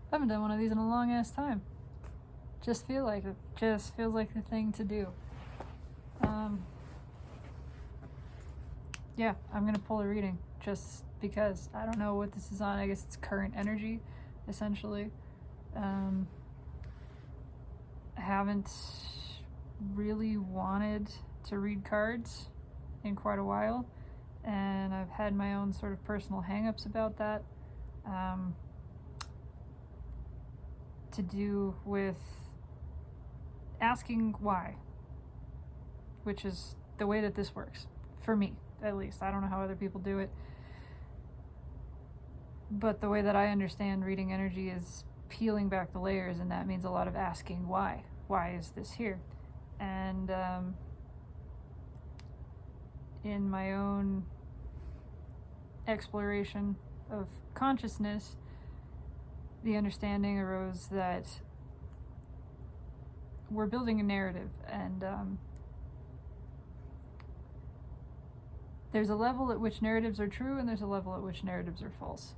I haven't done one of these in a long ass time. Just feels like the thing to do. Yeah, I'm gonna pull a reading just because I don't know what this is on. I guess it's current energy, essentially. I haven't really wanted to read cards in quite a while, and I've had my own sort of personal hang-ups about that, to do with asking why, which is the way that this works, for me at least. I don't know how other people do it, but the way that I understand reading energy is peeling back the layers, and that means a lot of asking why. Why is this here? And in my own exploration of consciousness, the understanding arose that we're building a narrative, and there's a level at which narratives are true, and there's a level at which narratives are false.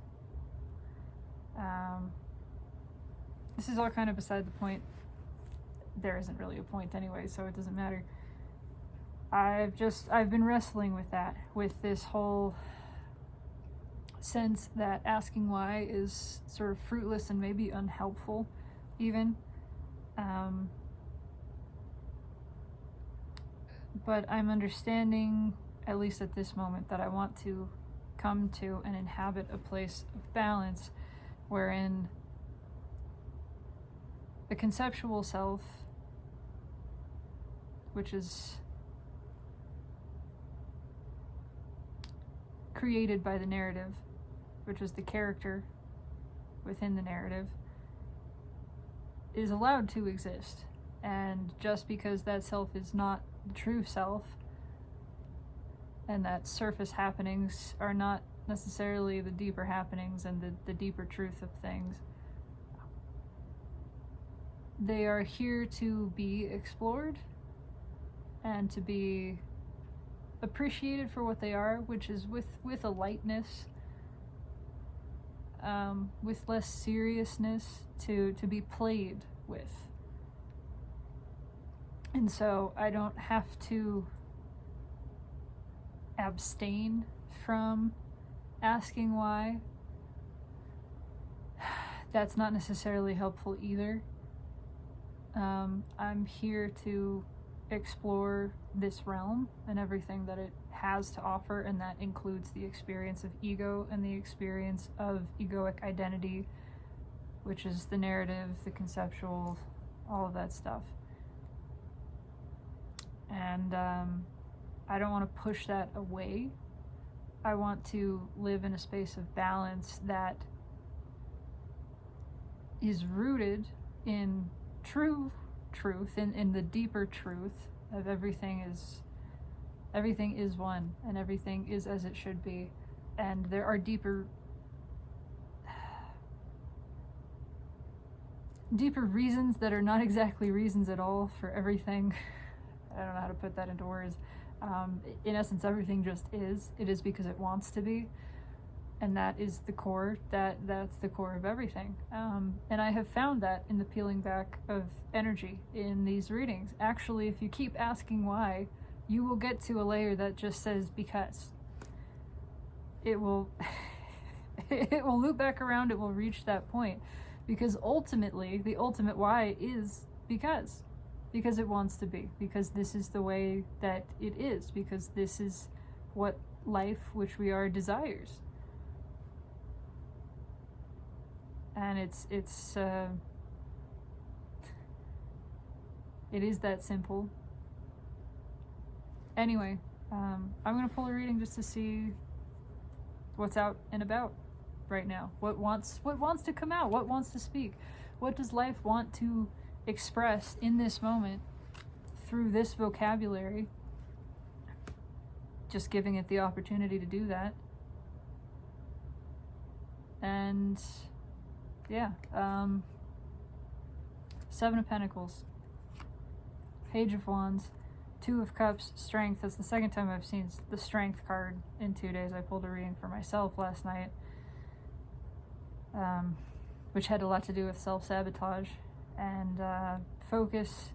This is all kind of beside the point. There isn't really a point anyway, so it doesn't matter. I've been wrestling with that, with this whole sense that asking why is sort of fruitless and maybe unhelpful, even. But I'm understanding, at least at this moment, that I want to come to and inhabit a place of balance wherein the conceptual self, which is created by the narrative, which is the character within the narrative, is allowed to exist. And just because that self is not the true self, and that surface happenings are not necessarily the deeper happenings and the deeper truth of things, they are here to be explored and to be appreciated for what they are, which is with a lightness, with less seriousness, to be played with. And so I don't have to abstain from asking why. That's not necessarily helpful either. I'm here to explore this realm and everything that it has to offer, and that includes the experience of ego and the experience of egoic identity, which is the narrative, the conceptual, all of that stuff. And I don't want to push that away. I want to live in a space of balance that is rooted in true truth, in the deeper truth of everything is one, and everything is as it should be. And there are deeper reasons that are not exactly reasons at all for everything. I don't know how to put that into words. In essence, everything just is. It is because it wants to be. And that is the core, that's the core of everything. And I have found that in the peeling back of energy in these readings. Actually, if you keep asking why, you will get to a layer that just says because. It will it will loop back around, it will reach that point. Because ultimately, the ultimate why is because it wants to be, because this is the way that it is, because this is what life, which we are, desires. And it is that simple. Anyway, I'm gonna pull a reading just to see what's out and about right now. What wants to come out? What wants to speak? What does life want to express in this moment through this vocabulary? Just giving it the opportunity to do that. And yeah, Seven of Pentacles, Page of Wands, Two of Cups, Strength. That's the second time I've seen the Strength card in 2 days. I pulled a reading for myself last night. which had a lot to do with self-sabotage and focus,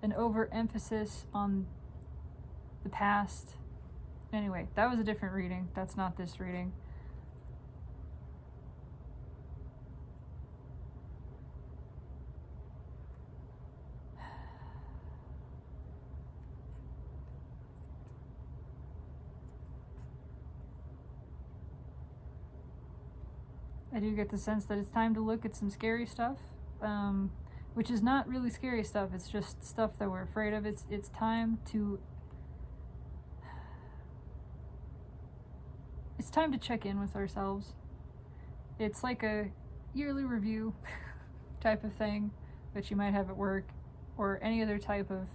an overemphasis on the past. Anyway, that was a different reading. That's not this reading. I do get the sense that it's time to look at some scary stuff, which is not really scary stuff. It's just stuff that we're afraid of. It's time to check in with ourselves. It's like a yearly review type of thing that you might have at work, or any other type of,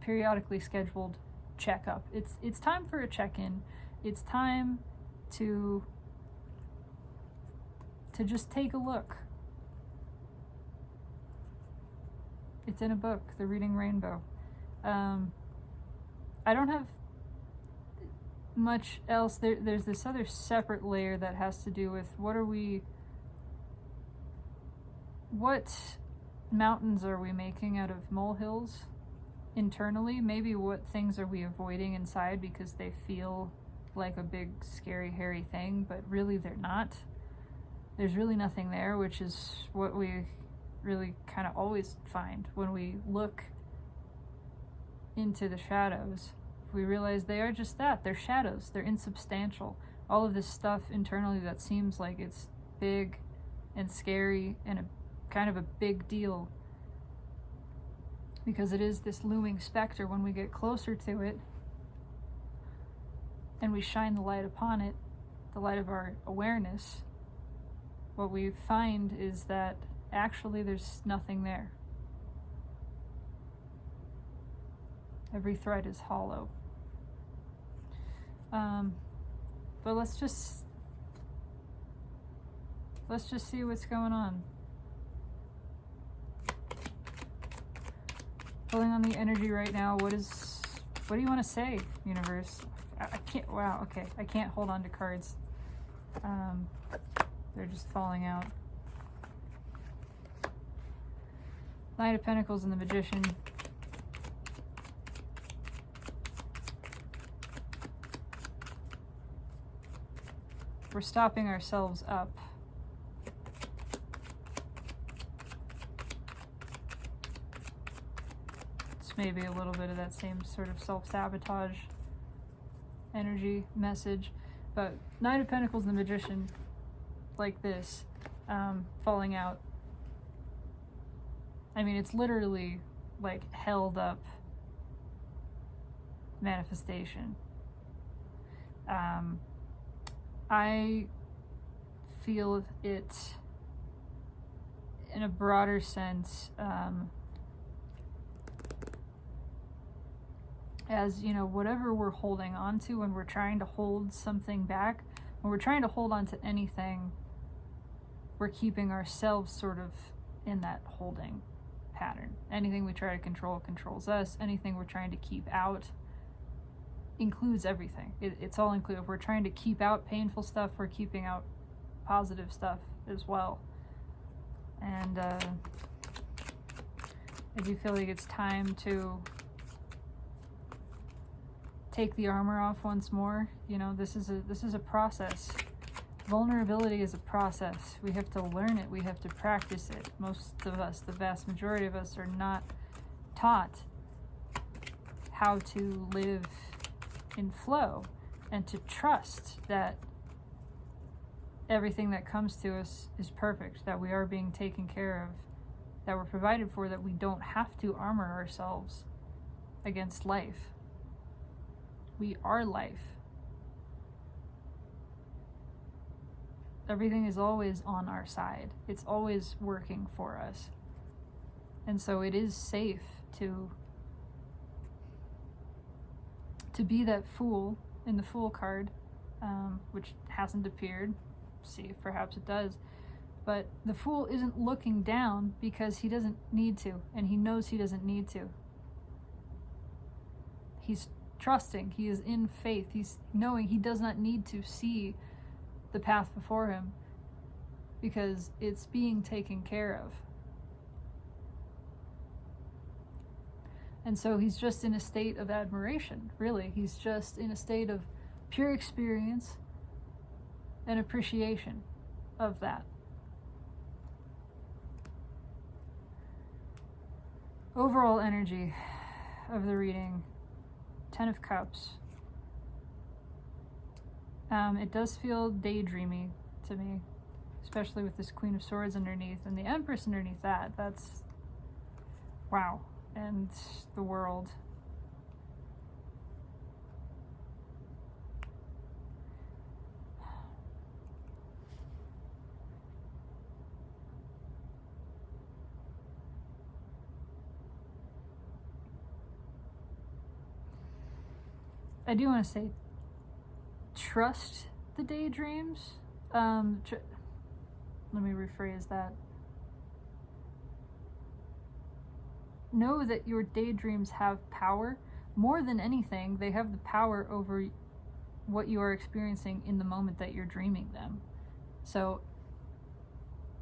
periodically scheduled checkup. It's time for a check-in. It's time to just take a look. It's in a book, The Reading Rainbow. I don't have much else. There's this other separate layer that has to do with what mountains are we making out of molehills internally? Maybe what things are we avoiding inside because they feel like a big, scary, hairy thing, but really they're not. There's really nothing there, which is what we really kind of always find when we look into the shadows. We realize they are just that. They're shadows. They're insubstantial. All of this stuff internally that seems like it's big and scary and a kind of a big deal, because it is this looming specter. When we get closer to it and we shine the light upon it, the light of our awareness, what we find is that actually there's nothing there. Every thread is hollow. But let's just see what's going on. Pulling on the energy right now. What do you want to say, universe? I can't. Wow. Okay. I can't hold on to cards. They're just falling out. Knight of Pentacles and the Magician. We're stopping ourselves up. It's maybe a little bit of that same sort of self-sabotage energy message. But Knight of Pentacles and the Magician, like this, falling out. I mean, it's literally like held up manifestation. I feel it in a broader sense, as, whatever we're holding on to when we're trying to hold something back, when we're trying to hold on to anything, we're keeping ourselves sort of in that holding pattern. Anything we try to control controls us. Anything we're trying to keep out includes everything. It's all included. If we're trying to keep out painful stuff, we're keeping out positive stuff as well. And I do feel like it's time to take the armor off once more. This is a process. Vulnerability is a process. We have to learn it. We have to practice it. Most of us, the vast majority of us, are not taught how to live in flow and to trust that everything that comes to us is perfect, that we are being taken care of, that we're provided for, that we don't have to armor ourselves against life. We are life. Everything is always on our side. It's always working for us. And so it is safe to be that fool in the Fool card, which hasn't appeared. See if perhaps it does. But the Fool isn't looking down because he doesn't need to, and he knows he doesn't need to. He's trusting. He is in faith. He's knowing he does not need to see the path before him. because it's being taken care of. And so he's just in a state of admiration, really. He's just in a state of pure experience and appreciation of that. Overall energy of the reading, 10 of Cups. It does feel daydreamy to me, especially with this Queen of Swords underneath and the Empress underneath that. That's, wow. And the World. I do want to say, trust the daydreams. Let me rephrase that. Know that your daydreams have power. More than anything, they have the power over what you are experiencing in the moment that you're dreaming them. So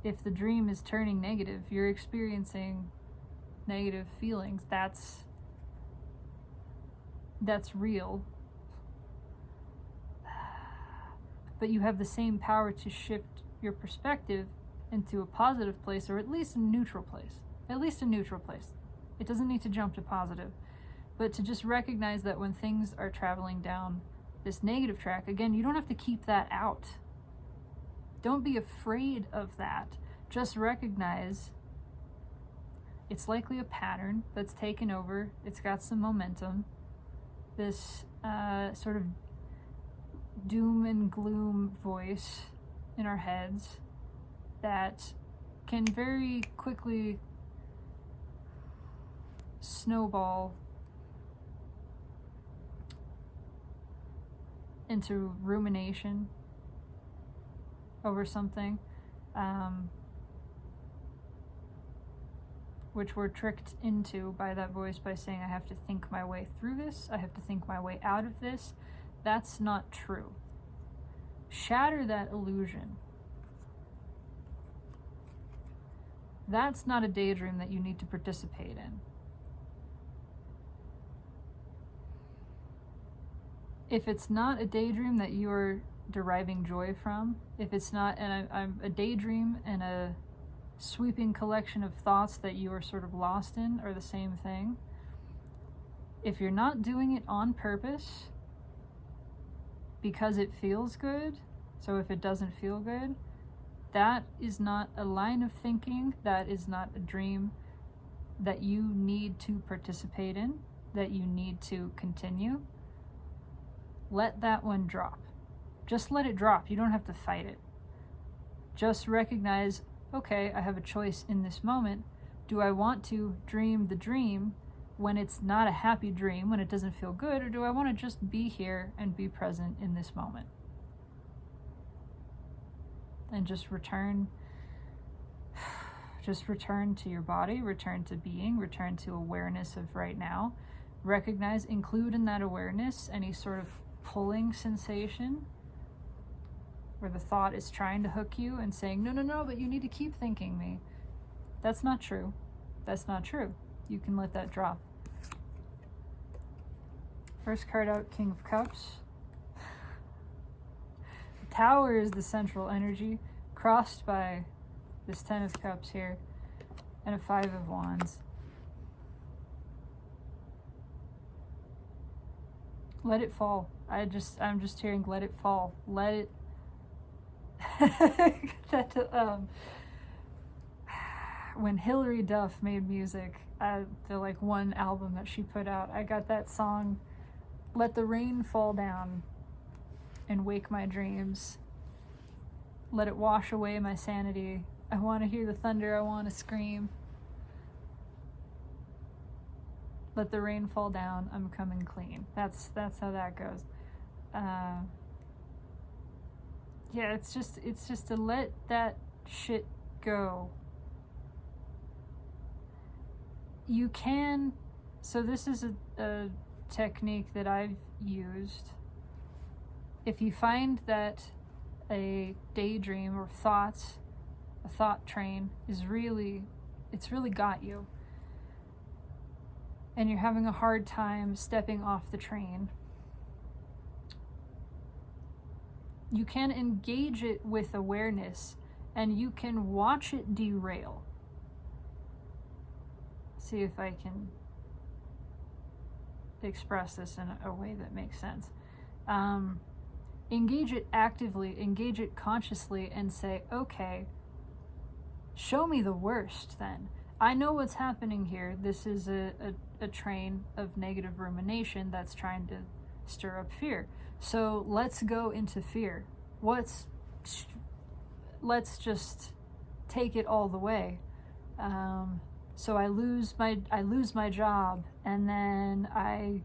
if the dream is turning negative, you're experiencing negative feelings. That's real. But you have the same power to shift your perspective into a positive place, or at least a neutral place. At least a neutral place. It doesn't need to jump to positive, but to just recognize that when things are traveling down this negative track, again, you don't have to keep that out. Don't be afraid of that. Just recognize it's likely a pattern that's taken over. It's got some momentum. This sort of doom and gloom voice in our heads that can very quickly snowball into rumination over something, which we're tricked into by that voice by saying, I have to think my way through this, I have to think my way out of this. That's not true. Shatter that illusion. That's not a daydream that you need to participate in. If it's not a daydream that you're deriving joy from, if it's not a daydream and a sweeping collection of thoughts that you are sort of lost in are the same thing, if you're not doing it on purpose because it feels good, so if it doesn't feel good, that is not a line of thinking, that is not a dream that you need to participate in, that you need to continue. Let that one drop. Just let it drop. You don't have to fight it. Just recognize, okay, I have a choice in this moment. Do I want to dream the dream when it's not a happy dream, when it doesn't feel good, or do I want to just be here and be present in this moment? And just return to your body, return to being, return to awareness of right now. Recognize, include in that awareness any sort of pulling sensation where the thought is trying to hook you and saying, no, but you need to keep thinking me. That's not true. That's not true. You can let that drop. First card out, King of Cups. The Tower is the central energy, crossed by this 10 of Cups here, and a 5 of Wands. Let it fall. I'm just hearing let it fall. Let it when Hilary Duff made music, the like one album that she put out, I got that song, Let the Rain Fall Down and Wake My Dreams. Let it wash away my sanity. I want to hear the thunder, I want to scream. Let the rain fall down, I'm coming clean. That's how that goes. Yeah, it's just to let that shit go. You can, so this is a technique that I've used. If you find that a daydream or thoughts a thought train is really, it's really got you, and you're having a hard time stepping off the train, you can engage it with awareness and you can watch it derail. See if I can express this in a way that makes sense. Engage it actively, engage it consciously, and say, okay, show me the worst then. I know what's happening here. This is a train of negative rumination that's trying to stir up fear. So let's go into fear. Let's just take it all the way. So I lose my job, and then I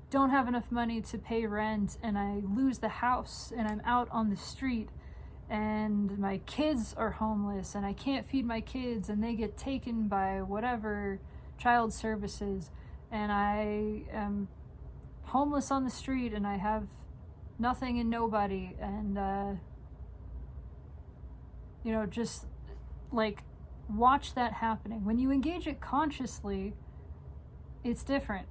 don't have enough money to pay rent, and I lose the house, and I'm out on the street, and my kids are homeless, and I can't feed my kids, and they get taken by whatever child services, and I am homeless on the street, and I have nothing and nobody, and just like watch that happening. When you engage it consciously, it's different.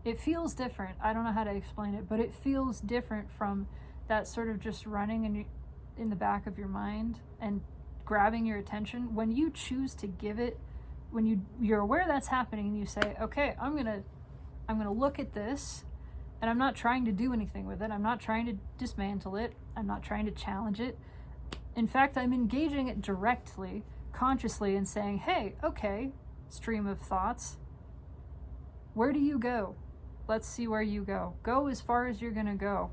It feels different. I don't know how to explain it, but it feels different from that sort of just running in the back of your mind and grabbing your attention. When you choose to give it, when you're aware that's happening, and you say, okay, I'm gonna look at this, and I'm not trying to do anything with it. I'm not trying to dismantle it. I'm not trying to challenge it. In fact, I'm engaging it directly, consciously, and saying, hey, okay, stream of thoughts, where do you go? Let's see where you go. Go as far as you're gonna go.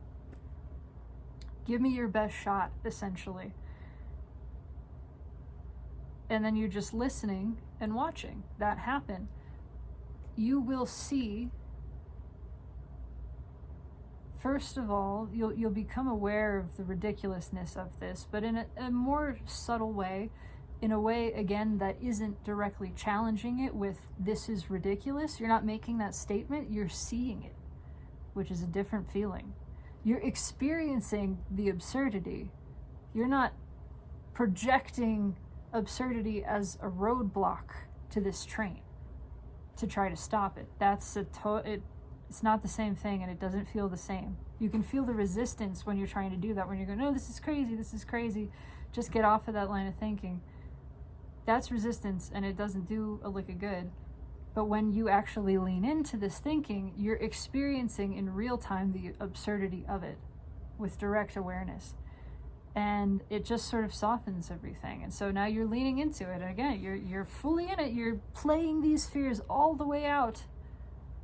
Give me your best shot, essentially. And then you're just listening and watching that happen. You will see, first of all, you'll become aware of the ridiculousness of this, but in a more subtle way, in a way, again, that isn't directly challenging it with, this is ridiculous. You're not making that statement, you're seeing it, which is a different feeling. You're experiencing the absurdity. You're not projecting absurdity as a roadblock to this train to try to stop it. It's not the same thing, and it doesn't feel the same. You can feel the resistance when you're trying to do that, when you're going, no, this is crazy. Just get off of that line of thinking. That's resistance, and it doesn't do a lick of good. But when you actually lean into this thinking, you're experiencing in real time the absurdity of it with direct awareness. And it just sort of softens everything. And so now you're leaning into it. And again, you're fully in it. You're playing these fears all the way out.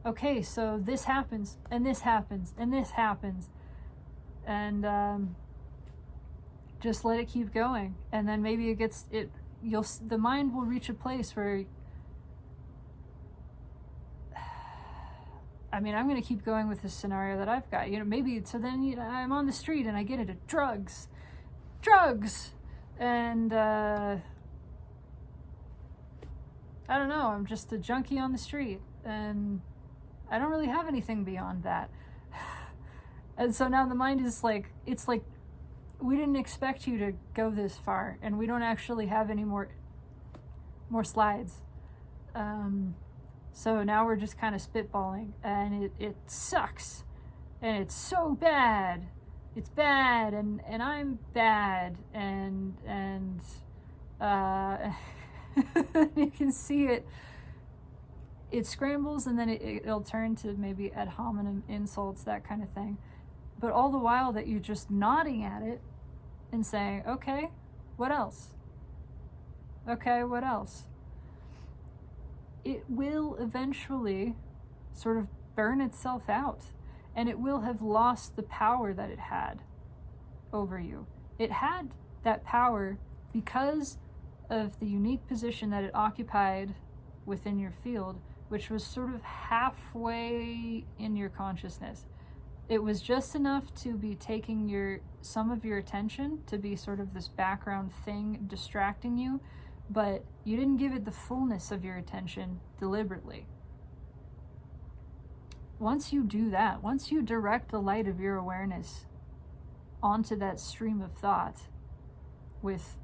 Okay, so this happens, and this happens, and this happens. And just let it keep going. And then maybe the mind will reach a place where, I'm going to keep going with this scenario that I've got. Maybe, so then I'm on the street and I get into drugs, and I don't know, I'm just a junkie on the street, and I don't really have anything beyond that. And so now the mind is like, it's like, we didn't expect you to go this far, and we don't actually have any more slides. So now we're just kind of spitballing, and it sucks, and it's so bad. It's bad, and I'm bad, and you can see it. It scrambles, and then it'll turn to maybe ad hominem insults, that kind of thing. But all the while that you're just nodding at it and saying, okay, what else? Okay, what else? It will eventually sort of burn itself out, and it will have lost the power that it had over you. It had that power because of the unique position that it occupied within your field, which was sort of halfway in your consciousness. It was just enough to be taking some of your attention, to be sort of this background thing distracting you, but you didn't give it the fullness of your attention deliberately. Once you do that, once you direct the light of your awareness onto that stream of thought with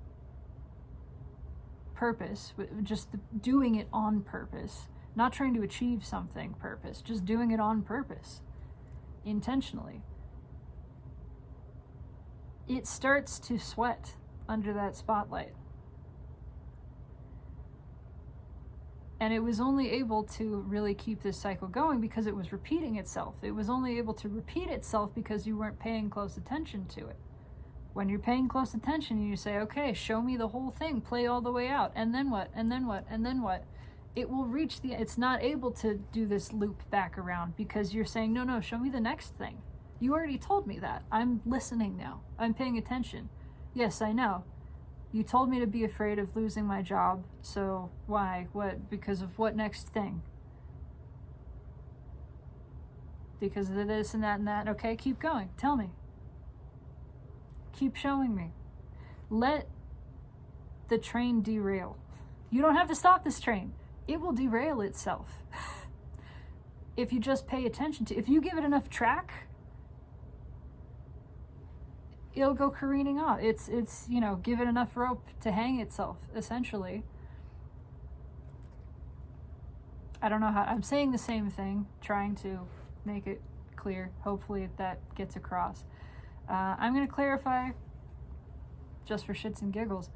purpose, just doing it on purpose, not trying to achieve something purpose, just doing it on purpose, intentionally, it starts to sweat under that spotlight. And it was only able to really keep this cycle going because it was repeating itself. It was only able to repeat itself because you weren't paying close attention to it. When you're paying close attention and you say, okay, show me the whole thing, play all the way out, and then what, and then what, and then what, it will reach it's not able to do this loop back around because you're saying, no, show me the next thing. You already told me that. I'm listening now. I'm paying attention. Yes, I know. You told me to be afraid of losing my job, so why? What? Because of what next thing? Because of this and that and that. Okay, keep going. Tell me. Keep showing me. Let the train derail. You don't have to stop this train. It will derail itself. If you just pay attention to, if you give it enough track, it'll go careening off. It's give it enough rope to hang itself, essentially. I don't know how, I'm saying the same thing, trying to make it clear. Hopefully that gets across. I'm going to clarify, just for shits and giggles,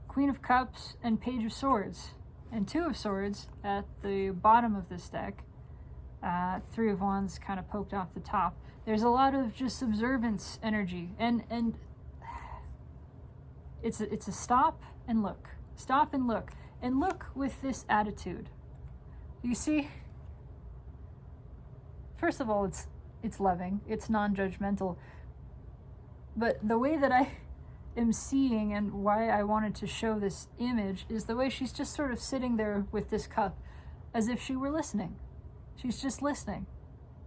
Queen of Cups and Page of Swords, and Two of Swords at the bottom of this deck. Three of Wands kind of poked off the top. There's a lot of just observance energy, and it's a stop and look, and look with this attitude. You see, first of all, it's loving, it's non-judgmental, but the way that I am seeing and why I wanted to show this image is the way she's just sort of sitting there with this cup as if she were listening. She's just listening.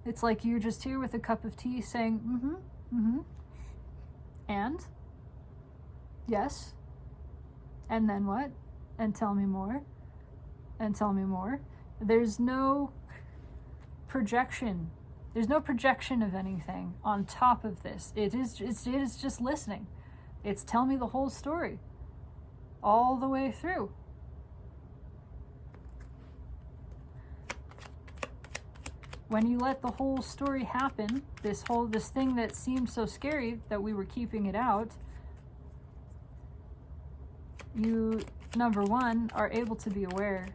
It's like you're just here with a cup of tea saying, and, yes, and then what? And tell me more, and tell me more. There's no projection. There's no projection of anything on top of this. It is just listening. It's tell me the whole story, all the way through. When you let the whole story happen, this thing that seemed so scary that we were keeping it out, you, number one, are able to be aware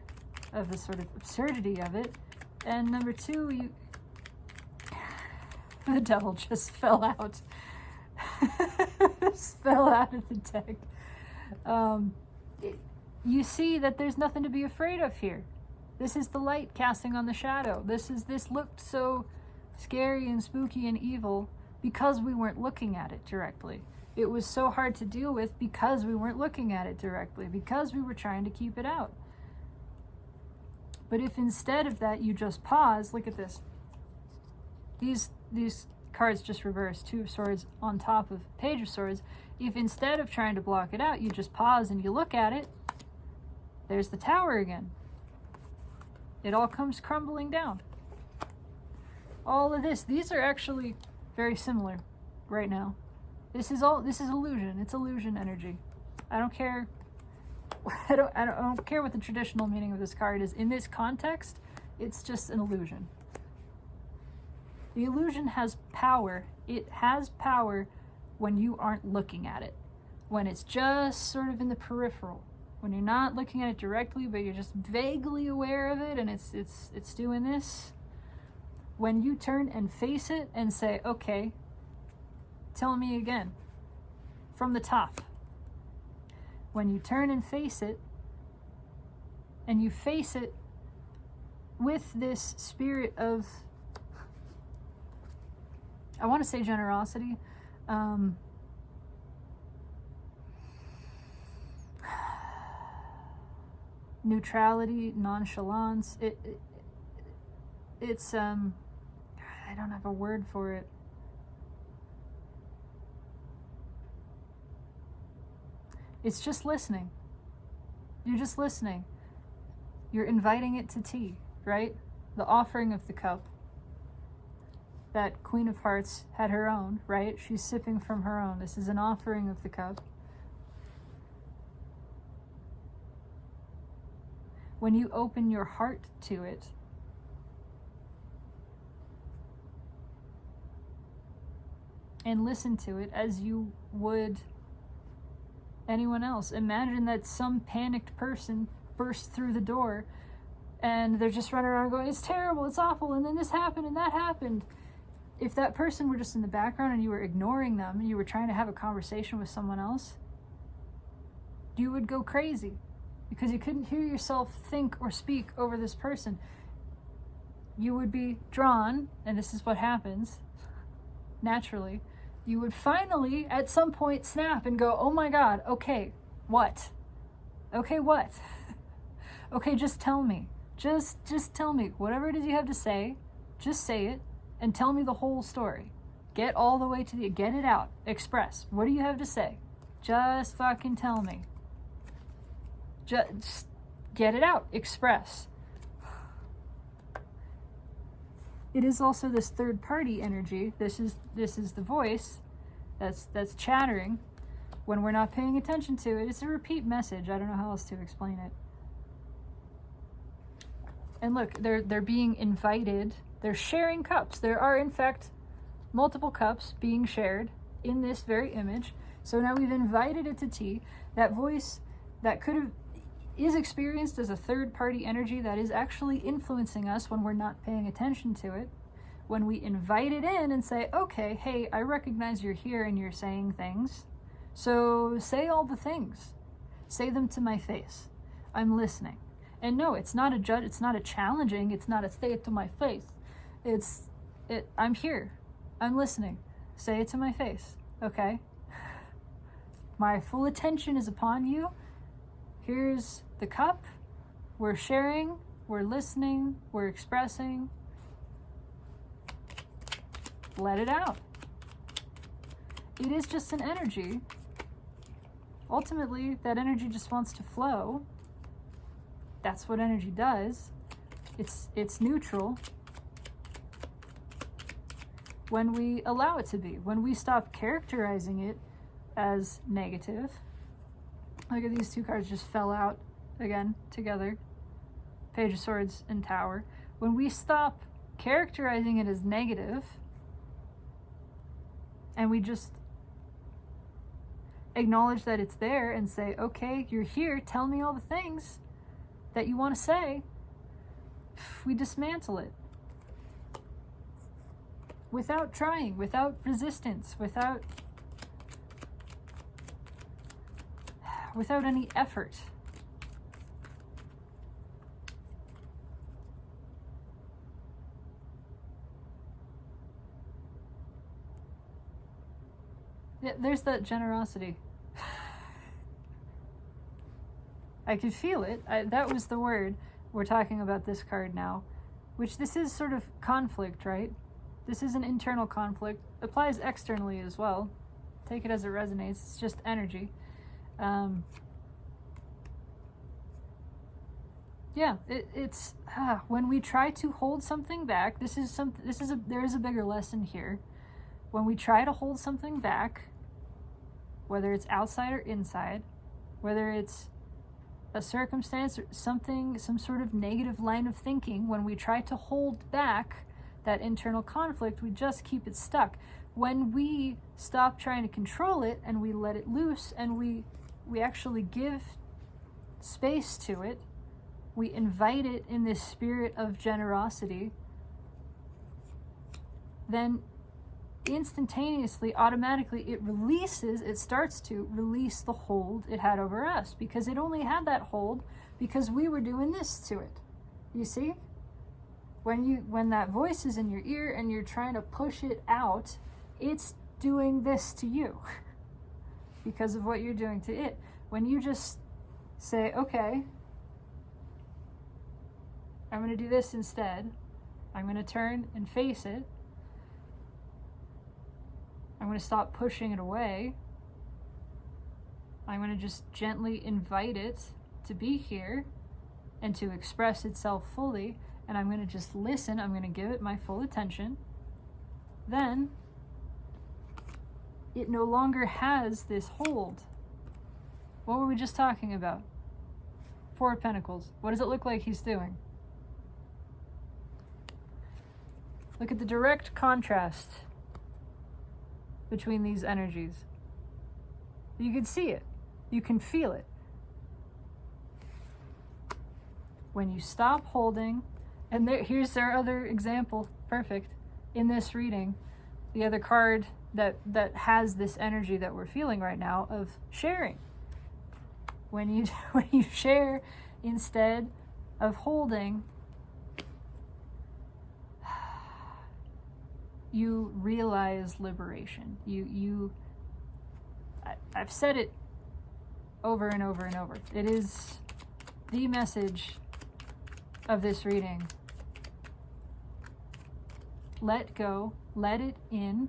of the sort of absurdity of it, and number two, the devil just fell out. Just fell out of the deck. You see that there's nothing to be afraid of here. This is the light casting on the shadow. This looked so scary and spooky and evil because we weren't looking at it directly. It was so hard to deal with because we weren't looking at it directly, because we were trying to keep it out. But if instead of that you just pause, look at this. These cards just reversed, Two of Swords on top of Page of Swords. If instead of trying to block it out, you just pause and you look at it, there's the Tower again. It all comes crumbling down. All of this, these are actually very similar right now. This is illusion. It's illusion energy. I don't care. I don't care what the traditional meaning of this card is. In this context, it's just an illusion. The illusion has power. It has power when you aren't looking at it. When it's just sort of in the peripheral. When you're not looking at it directly, but you're just vaguely aware of it, and it's doing this. When you turn and face it and say, okay, tell me again, from the top. When you turn and face it, and you face it with this spirit of, I want to say generosity, neutrality, nonchalance. It's I don't have a word for it. It's just listening. You're just listening. You're inviting it to tea, right? The offering of the cup. That Queen of Hearts had her own, right? She's sipping from her own. This is an offering of the cup. when you open your heart to it, and listen to it as you would anyone else. Imagine that some panicked person bursts through the door and they're just running around going, it's terrible, it's awful, and then this happened and that happened. If that person were just in the background and you were ignoring them and you were trying to have a conversation with someone else, you would go crazy because you couldn't hear yourself think or speak over this person. You would be drawn, and this is what happens naturally. You would finally at some point snap and go, oh my God, okay, what? Okay, what? Okay, just tell me. Just tell me. Whatever it is you have to say, just say it and tell me the whole story. Get all the way to the, get it out, express. What do you have to say? Just fucking tell me. Just get it out, express. It is also this third party energy. This is the voice that's chattering when we're not paying attention to it. It's a repeat message. I don't know how else to explain it. And look, they're being invited. They're sharing cups. There are in fact multiple cups being shared in this very image. So now we've invited it to tea. That voice that is experienced as a third-party energy that is actually influencing us when we're not paying attention to it. When we invite it in and say, okay, hey, I recognize you're here and you're saying things, so say all the things. Say them to my face. I'm listening. And no, it's not a judge, it's not a challenging, it's not a say it to my face. I'm here. I'm listening. Say it to my face, okay? My full attention is upon you. Here's the cup. We're sharing, we're listening, we're expressing. Let it out. It is just an energy. Ultimately, that energy just wants to flow. That's what energy does. It's neutral when we allow it to be. When we stop characterizing it as negative. Look at these two cards just fell out again together. Page of Swords and Tower. When we stop characterizing it as negative and we just acknowledge that it's there and say, okay, you're here, tell me all the things that you want to say, we dismantle it. Without trying, without resistance, without any effort. Yeah, there's that generosity. I could feel it. That was the word. We're talking about this card now, which this is sort of conflict, right? This is an internal conflict. Applies externally as well. Take it as it resonates. It's just energy. Yeah, it's when we try to hold something back. There is a bigger lesson here. When we try to hold something back, whether it's outside or inside, whether it's a circumstance or something, some sort of negative line of thinking, when we try to hold back that internal conflict, we just keep it stuck. When we stop trying to control it and we let it loose and we actually give space to it, we invite it in this spirit of generosity, then instantaneously, automatically, it starts to release the hold it had over us, because it only had that hold because we were doing this to it. You see? When that voice is in your ear and you're trying to push it out, it's doing this to you because of what you're doing to it. When you just say, okay, I'm going to do this instead. I'm going to turn and face it. I'm going to stop pushing it away. I'm going to just gently invite it to be here and to express itself fully. And I'm going to just listen. I'm going to give it my full attention. Then it no longer has this hold. What were we just talking about? Four of Pentacles. What does it look like he's doing? Look at the direct contrast between these energies. You can see it. You can feel it. When you stop holding, and here's our other example, perfect, in this reading, the other card that has this energy that we're feeling right now of sharing. When you share instead of holding, you realize liberation. I've said it over and over and over. It is the message of this reading. Let go, let it in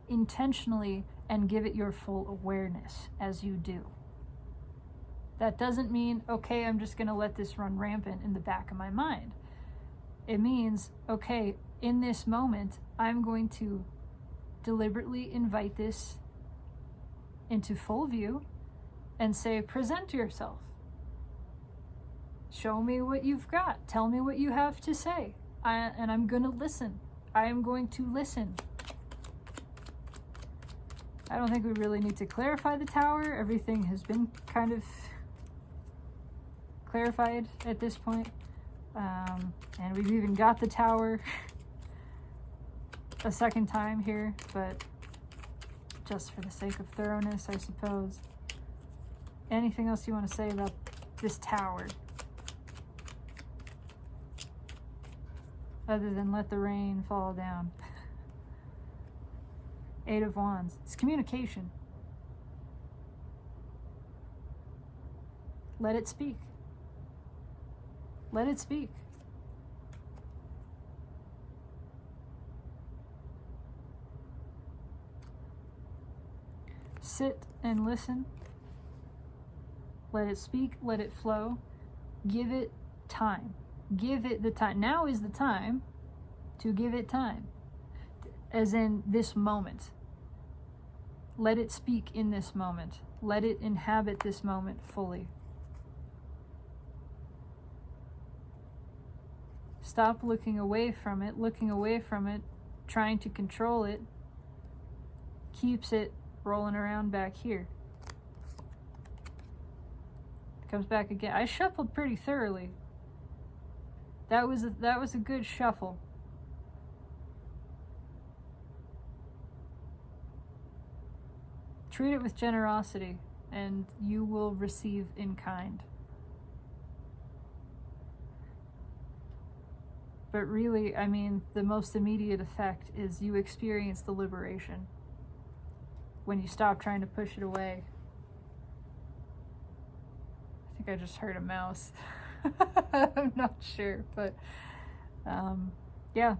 intentionally, and give it your full awareness as you do. That doesn't mean, okay, I'm just going to let this run rampant in the back of my mind. It means, okay, in this moment, I'm going to deliberately invite this into full view and say, present yourself. Show me what you've got. Tell me what you have to say. And I'm going to listen. I am going to listen. I don't think we really need to clarify the Tower. Everything has been kind of clarified at this point. And we've even got the Tower a second time here, but just for the sake of thoroughness, I suppose. Anything else you want to say about this Tower? Other than let the rain fall down. Eight of Wands. It's communication. Let it speak. Let it speak. Sit and listen. Let it speak. Let it flow. Give it time. Give it the time. Now is the time to give it time. As in this moment. Let it speak in this moment. Let it inhabit this moment fully. Stop looking away from it. Looking away from it, trying to control it, keeps it rolling around back here. Comes back again. I shuffled pretty thoroughly. That was a good shuffle. Treat it with generosity, and you will receive in kind. But really, I mean, the most immediate effect is you experience the liberation when you stop trying to push it away. I think I just heard a mouse. I'm not sure, but yeah.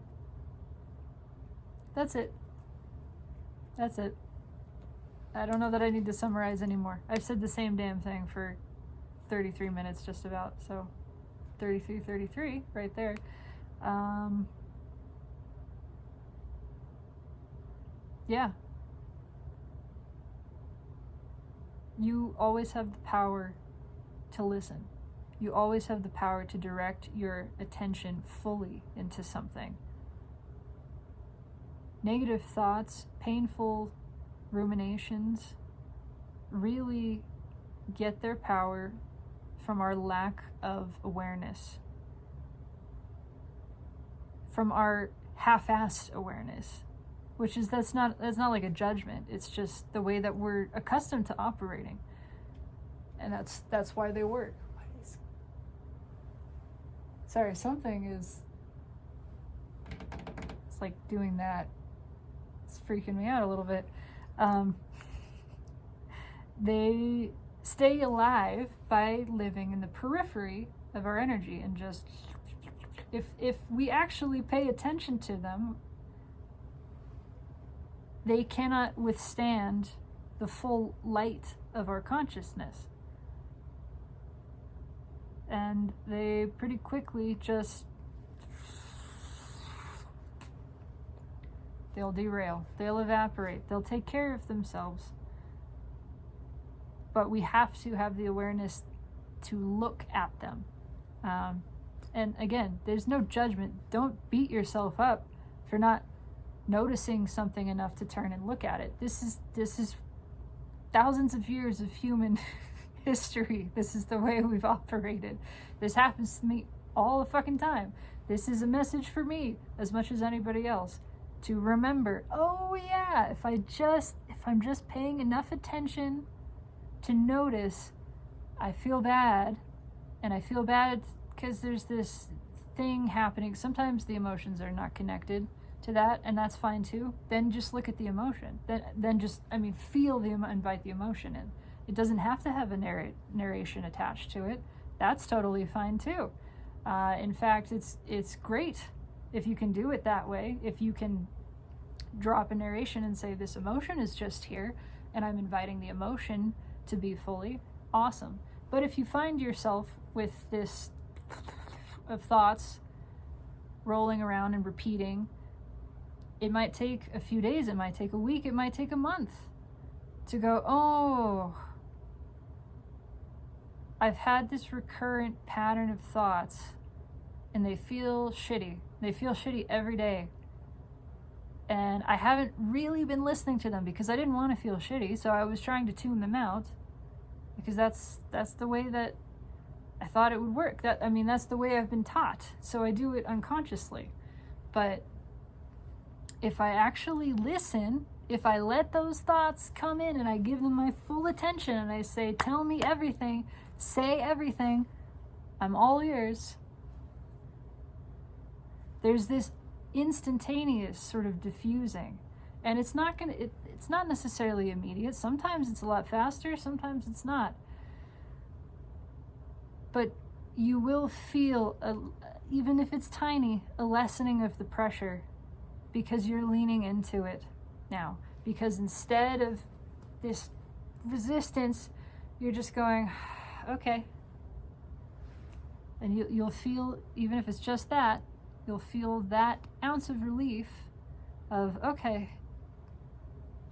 That's it. That's it. I don't know that I need to summarize anymore. I've said the same damn thing for 33 minutes just about, so 33 right there. Yeah. You always have the power to listen. You always have the power to direct your attention fully into something. Negative thoughts, painful ruminations really get their power from our lack of awareness, from our half-assed awareness, which is that's not like a judgment. It's just the way that we're accustomed to operating, and that's why they work. Sorry, something is. It's like doing that. It's freaking me out a little bit. They stay alive by living in the periphery of our energy, and just if we actually pay attention to them, they cannot withstand the full light of our consciousness, and they pretty quickly just they'll derail, they'll evaporate, they'll take care of themselves. But we have to have the awareness to look at them. And again, there's no judgment. Don't beat yourself up for not noticing something enough to turn and look at it. This is thousands of years of human history. This is the way we've operated. This happens to me all the fucking time. This is a message for me as much as anybody else to remember, oh yeah, if I'm just paying enough attention to notice, I feel bad, and I feel bad because there's this thing happening. Sometimes the emotions are not connected to that, and that's fine too. Then just look at the emotion. Then just, feel invite the emotion in. It doesn't have to have a narration attached to it. That's totally fine too. In fact, it's great if you can do it that way. If you can drop a narration and say, this emotion is just here, and I'm inviting the emotion to be fully, awesome. But if you find yourself with this of thoughts rolling around and repeating, it might take a few days, it might take a week, it might take a month to go, oh, I've had this recurrent pattern of thoughts and they feel shitty. They feel shitty every day. And I haven't really been listening to them because I didn't want to feel shitty, so I was trying to tune them out because that's the way that I thought it would work. That's the way I've been taught, so I do it unconsciously. But if I actually listen, if I let those thoughts come in and I give them my full attention and I say, tell me everything, say everything, I'm all ears, there's this instantaneous sort of diffusing. And it's not necessarily immediate. Sometimes it's a lot faster, sometimes it's not. But you will feel, even if it's tiny, a lessening of the pressure because you're leaning into it now. Because instead of this resistance, you're just going, okay. And you'll feel, even if it's just that, you'll feel that ounce of relief of, okay,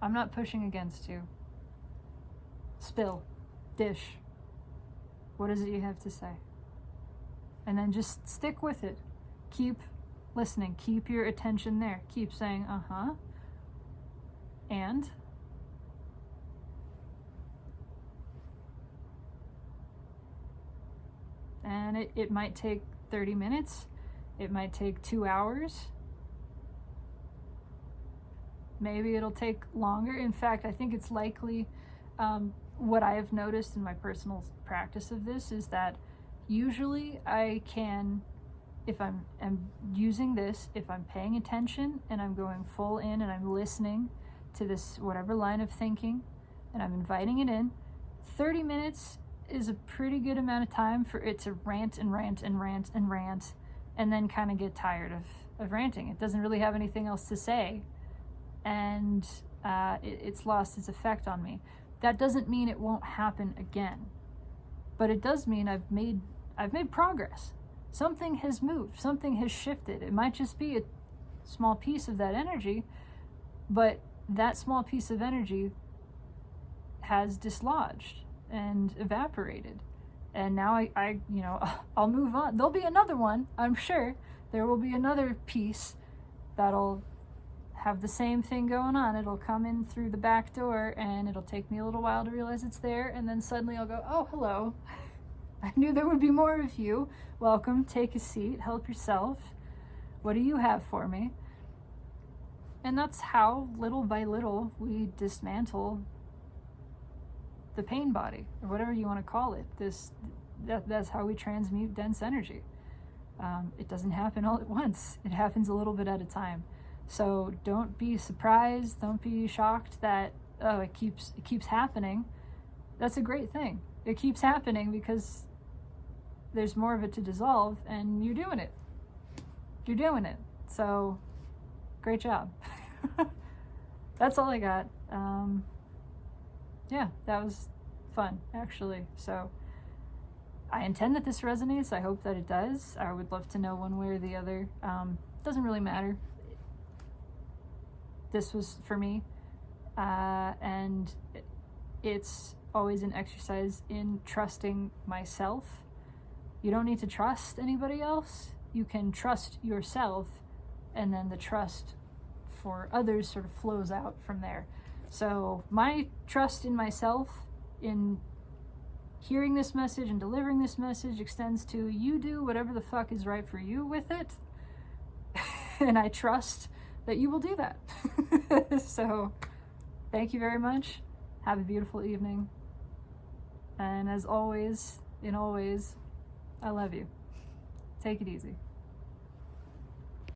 I'm not pushing against you. Spill, dish. What is it you have to say? And then just stick with it. Keep listening. Keep your attention there. Keep saying, uh-huh. And it might take 30 minutes. It might take 2 hours. Maybe it'll take longer. In fact, I think it's likely, what I have noticed in my personal practice of this is that usually I can, if I'm using this, if I'm paying attention and I'm going full in and I'm listening to this whatever line of thinking and I'm inviting it in, 30 minutes is a pretty good amount of time for it to rant and rant and rant and rant and then kind of get tired of ranting. It doesn't really have anything else to say, and it's lost its effect on me. That doesn't mean it won't happen again, but it does mean I've made progress. Something has moved, something has shifted. It might just be a small piece of that energy, but that small piece of energy has dislodged and evaporated. And now I'll move on. There'll be another one, I'm sure. There will be another piece that'll have the same thing going on. It'll come in through the back door and it'll take me a little while to realize it's there, and then suddenly I'll go, oh, hello. I knew there would be more of you. Welcome, take a seat, help yourself. What do you have for me? And that's how, little by little, we dismantle the pain body, or whatever you want to call it. That's how we transmute dense energy. It doesn't happen all at once. It happens a little bit at a time. So don't be surprised. Don't be shocked that, oh, it keeps happening. That's a great thing. It keeps happening because there's more of it to dissolve, and you're doing it. You're doing it. So great job. That's all I got. Yeah, that was fun, actually. So I intend that this resonates. I hope that it does. I would love to know one way or the other. Doesn't really matter. This was for me, and it's always an exercise in trusting myself. You don't need to trust anybody else. You can trust yourself, and then the trust for others sort of flows out from there. So my trust in myself, in hearing this message and delivering this message, extends to you do whatever the fuck is right for you with it. And I trust that you will do that. So thank you very much. Have a beautiful evening. And as always, in all ways, I love you. Take it easy.